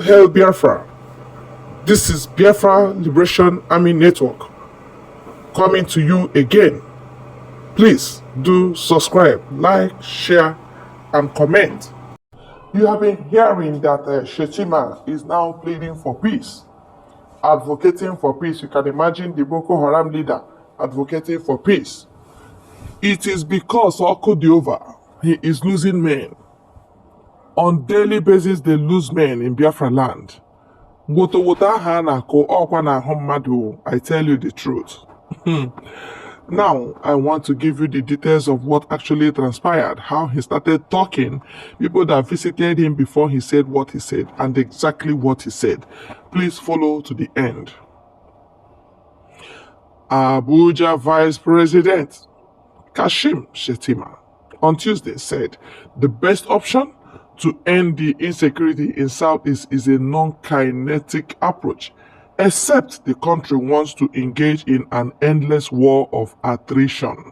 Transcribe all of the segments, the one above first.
Hail Biafra! This is Biafra Liberation Army Network coming to you again. Please do subscribe, like, share, and comment. You have been hearing that Shetima is now pleading for peace, advocating for peace. You can imagine the Boko Haram leader advocating for peace. It is because Okudiover, he is losing men. On daily basis, they lose men in Biafra land. Wotowoto hanako okwana homadu. I tell you the truth. Now, I want to give you the details of what actually transpired, how he started talking, people that visited him before he said what he said, and exactly what he said. Please follow to the end. Abuja Vice President Kashim Shettima on Tuesday said the best option to end the insecurity in Southeast is a non-kinetic approach, except the country wants to engage in an endless war of attrition.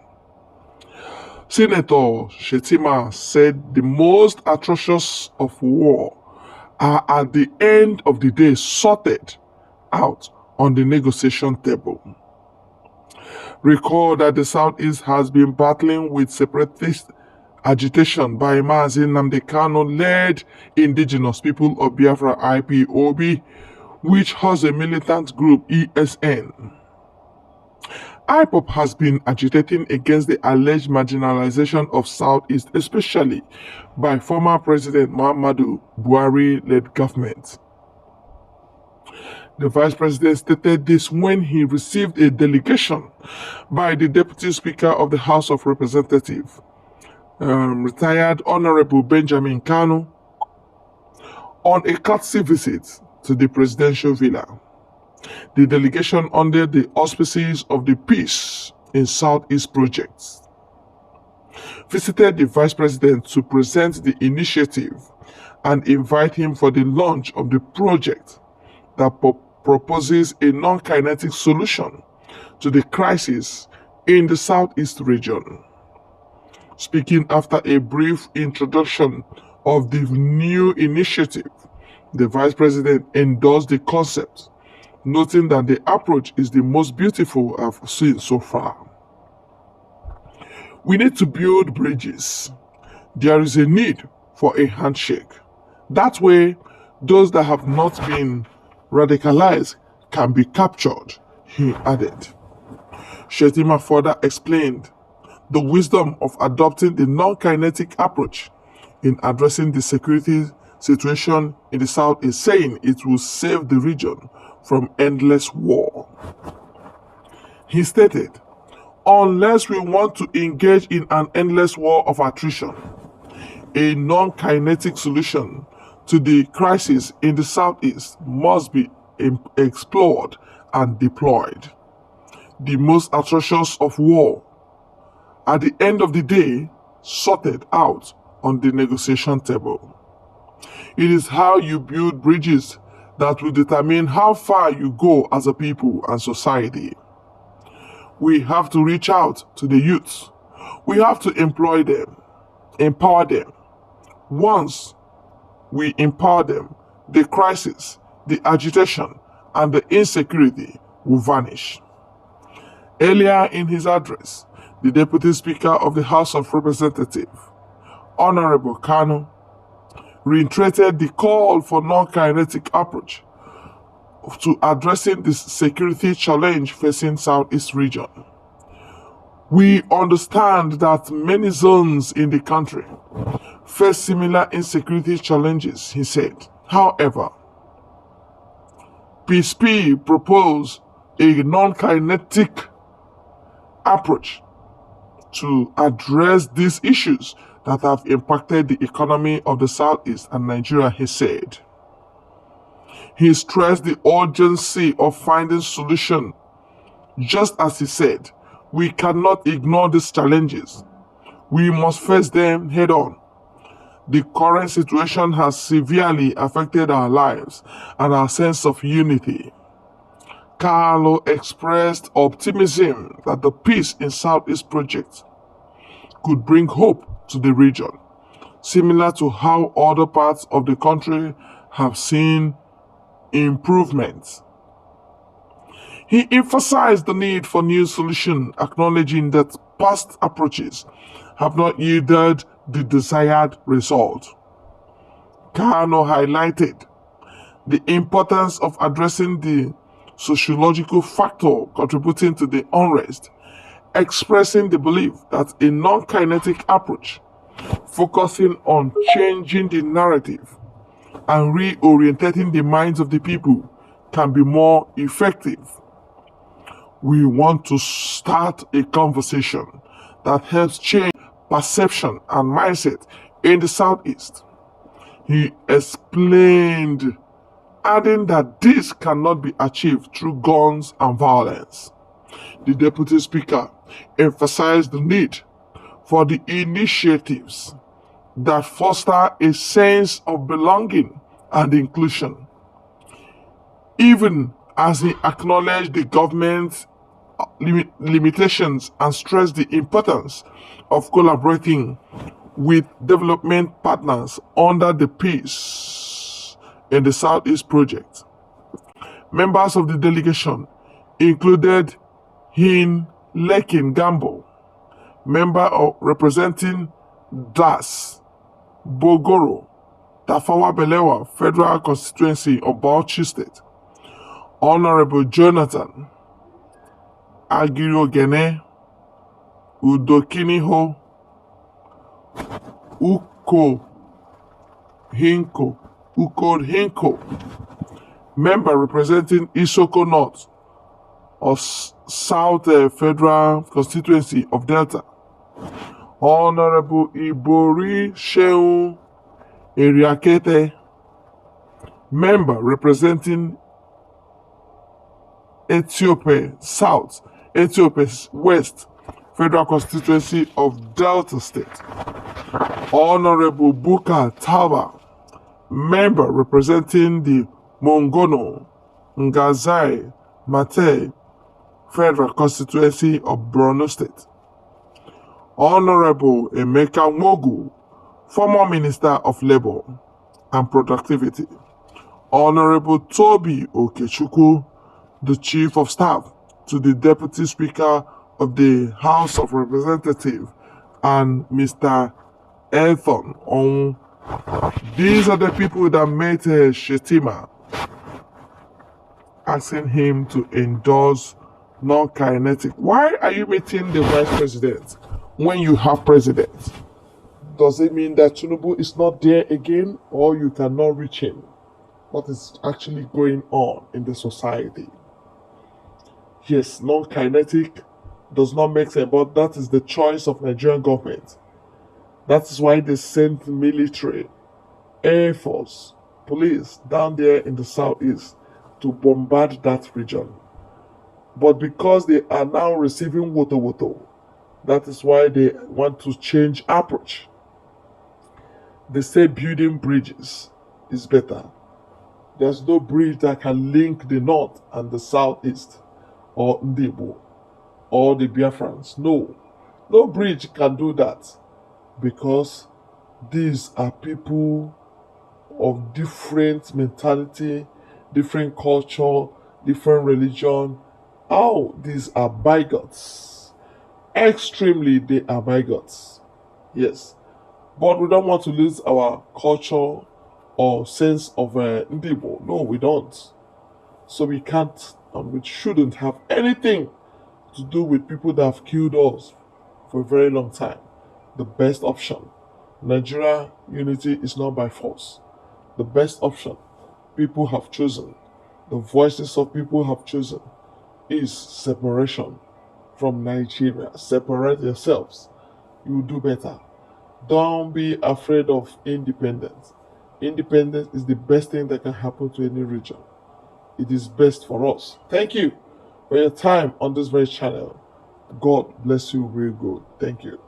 Senator Shettima said the most atrocious of war are at the end of the day sorted out on the negotiation table. Recall that the Southeast has been battling with separatist agitation by Mazi Nnamdi Kanu-led indigenous people of Biafra IPOB, which has a militant group ESN. IPOB has been agitating against the alleged marginalization of Southeast, especially by former President Muhammadu Buhari-led government. The Vice President stated this when he received a delegation by the Deputy Speaker of the House of Representatives, retired Honorable Benjamin Kanu, on a courtesy visit to the presidential villa. The delegation, under the auspices of the Peace in Southeast projects, visited the Vice President to present the initiative and invite him for the launch of the project that proposes a non-kinetic solution to the crisis in the Southeast region. Speaking after a brief introduction of the new initiative, the Vice President endorsed the concept, noting that the approach is the most beautiful I've seen so far. We need to build bridges. There is a need for a handshake. That way, those that have not been radicalized can be captured, he added. Shettima further explained the wisdom of adopting the non-kinetic approach in addressing the security situation in the South, is saying it will save the region from endless war. He stated, unless we want to engage in an endless war of attrition, a non-kinetic solution to the crisis in the Southeast must be explored and deployed. The most atrocious of war, at the end of the day, sorted out on the negotiation table. It is how you build bridges that will determine how far you go as a people and society. We have to reach out to the youth. We have to employ them, empower them. Once we empower them, the crisis, the agitation, and the insecurity will vanish. Earlier in his address, the Deputy Speaker of the House of Representatives, Honorable Kanu, reiterated the call for non-kinetic approach to addressing the security challenge facing Southeast region. We understand that many zones in the country face similar insecurity challenges, he said. However, PSP proposed a non-kinetic approach to address these issues that have impacted the economy of the Southeast and Nigeria, he said. He stressed the urgency of finding solution. Just as he said, we cannot ignore these challenges. We must face them head on. The current situation has severely affected our lives and our sense of unity. Carlo expressed optimism that the Peace in Southeast project could bring hope to the region, similar to how other parts of the country have seen improvement. He emphasized the need for new solutions, acknowledging that past approaches have not yielded the desired result. Kano highlighted the importance of addressing the sociological factor contributing to the unrest, expressing the belief that a non-kinetic approach focusing on changing the narrative and reorientating the minds of the people can be more effective. We want to start a conversation that helps change perception and mindset in the Southeast. He explained, adding that this cannot be achieved through guns and violence. The Deputy Speaker emphasized the need for the initiatives that foster a sense of belonging and inclusion. Even as he acknowledged the government's limitations and stressed the importance of collaborating with development partners under the Peace in the Southeast project. Members of the delegation included Hin Lekin Gambo, member representing Das Bogoro, Tafawa Balewa Federal Constituency of Bauchi State, Honorable Jonathan Agirogene Udokiniho Uko Hinko, member representing Isoko North of South Federal Constituency of Delta, Honorable Ibori Shehu Eriakete, member representing Ethiopia South, Ethiopia West Federal Constituency of Delta State, Honorable Buka Taba, member representing the Mongono Ngazai Mate Federal Constituency of Borno State, Honorable Emeka Mogu, former Minister of Labor and Productivity, Honorable Toby Okechukwu, the Chief of Staff to the Deputy Speaker of the House of Representatives, and Mr. Elthon On. These are the people that met Shetima, asking him to endorse non-kinetic. Why are you meeting the Vice President when you have President? Does it mean that Tinubu is not there again, or you cannot reach him? What is actually going on in the society? Yes, non-kinetic does not make sense, but that is the choice of Nigerian government. That is why they sent military, air force, police down there in the southeast to bombard that region. But because they are now receiving Wotowoto, that is why they want to change approach. They say building bridges is better. There's no bridge that can link the north and the southeast, or Ndibo, or the Biafrans. No bridge can do that, because these are people of different mentality, different culture, different religion. Oh, these are bigots. Extremely, they are bigots. Yes. But we don't want to lose our culture or sense of Ndibo. No, we don't. So we can't and we shouldn't have anything to do with people that have killed us for a very long time. The best option. Nigeria unity is not by force. The best option people have chosen, the voices of people have chosen, is separation from Nigeria. Separate yourselves. You will do better. Don't be afraid of independence. Independence is the best thing that can happen to any region. It is best for us. Thank you for your time on this very channel. God bless you real good. Thank you.